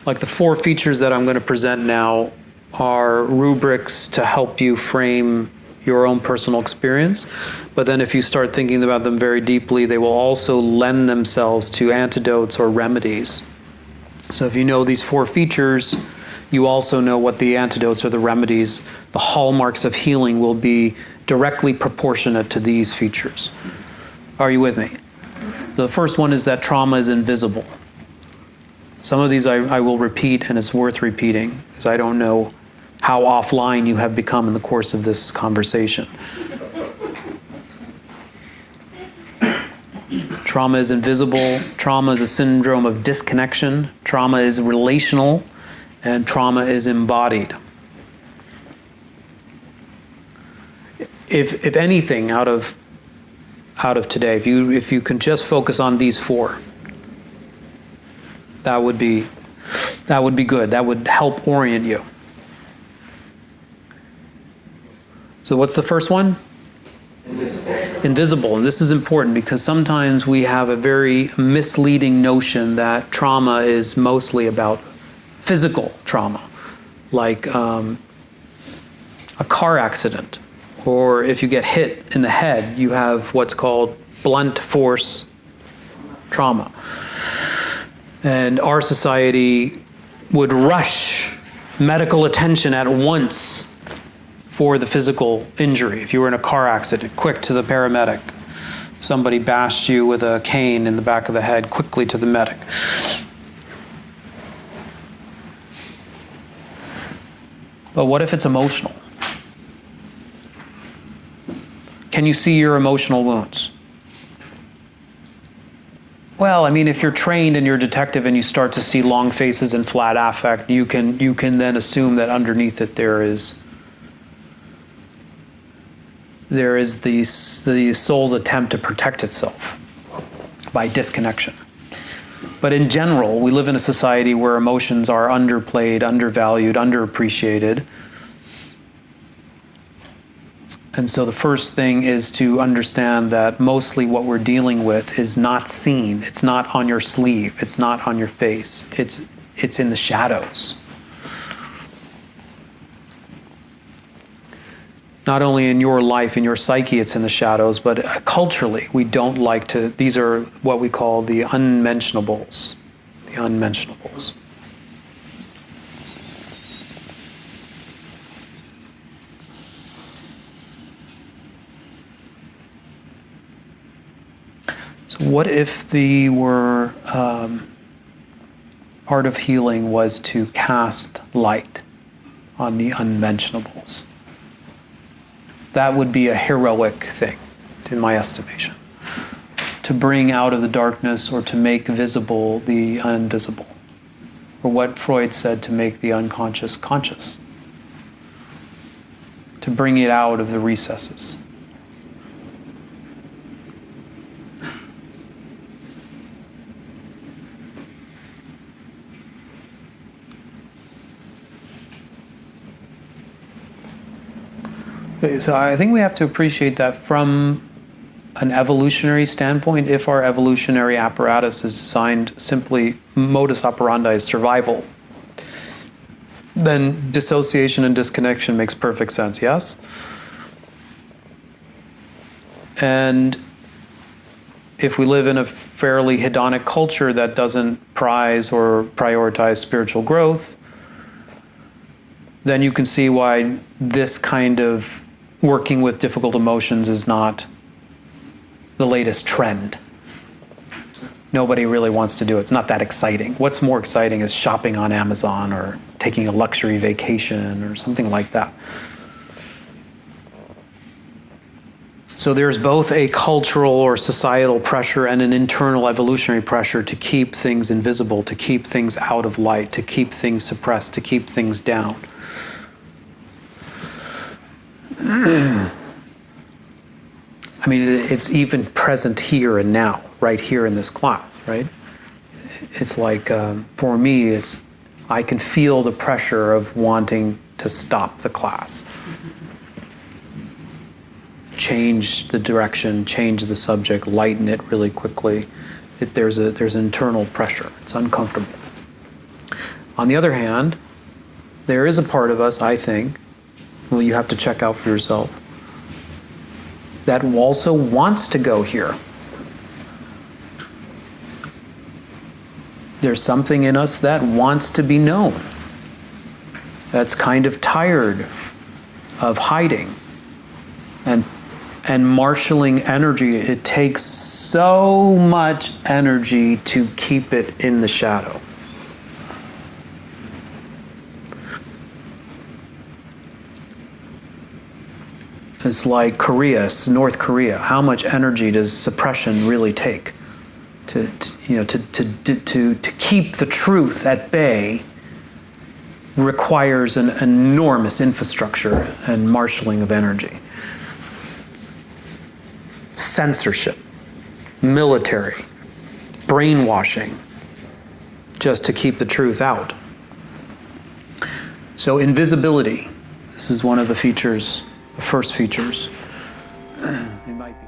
Like the 4 features that I'm going to present now are rubrics to help you frame your own personal experience. But then if you start thinking about them very deeply, they will also lend themselves to antidotes or remedies. So if you know these 4 features, you also know what the antidotes or the remedies, the hallmarks of healing will be directly proportionate to these features. Are you with me? The first one is that trauma is invisible. Some of these I will repeat, and it's worth repeating, because I don't know how offline you have become in the course of this conversation. Trauma is invisible. Trauma is a syndrome of disconnection. Trauma is relational, and trauma is embodied. If anything out of today, if you can just focus on these 4, that would be good. That would help orient you. So what's the first one? Invisible. And this is important because sometimes we have a very misleading notion that trauma is mostly about physical trauma, like a car accident, or if you get hit in the head, you have what's called blunt force trauma. And our society would rush medical attention at once for the physical injury. If you were in a car accident, quick to the paramedic. Somebody bashed you with a cane in the back of the head, quickly to the medic. But what if it's emotional? Can you see your emotional wounds? Well, I mean, if you're trained and you're a detective and you start to see long faces and flat affect, you can then assume that underneath it there is the soul's attempt to protect itself by disconnection. But in general, we live in a society where emotions are underplayed, undervalued, underappreciated. And so the first thing is to understand that mostly what we're dealing with is not seen. It's not on your sleeve. It's not on your face. It's in the shadows. Not only in your life, in your psyche, it's in the shadows, but culturally, we don't like to, these are what we call the unmentionables. The unmentionables. So what if part of healing was to cast light on the unmentionables? That would be a heroic thing, in my estimation. To bring out of the darkness or to make visible the invisible. Or what Freud said, to make the unconscious conscious. To bring it out of the recesses. So I think we have to appreciate that from an evolutionary standpoint. If our evolutionary apparatus is designed simply, modus operandi is survival, then dissociation and disconnection makes perfect sense, yes? And if we live in a fairly hedonic culture that doesn't prize or prioritize spiritual growth, then you can see why this kind of working with difficult emotions is not the latest trend. Nobody really wants to do it. It's not that exciting. What's more exciting is shopping on Amazon or taking a luxury vacation or something like that. So there's both a cultural or societal pressure and an internal evolutionary pressure to keep things invisible, to keep things out of light, to keep things suppressed, to keep things down. I mean, it's even present here and now, right here in this class, right? It's like, for me, I can feel the pressure of wanting to stop the class. Change the direction, change the subject, lighten it really quickly. There's internal pressure. It's uncomfortable. On the other hand, there is a part of us, I think, well, you have to check out for yourself, that also wants to go here. There's something in us that wants to be known, that's kind of tired of hiding and marshaling energy. It takes so much energy to keep it in the shadow. It's like Korea, North Korea. How much energy does suppression really take to keep the truth at bay? Requires an enormous infrastructure and marshaling of energy. Censorship, military, brainwashing, just to keep the truth out. So invisibility, this is one of the features, the first features. It might be.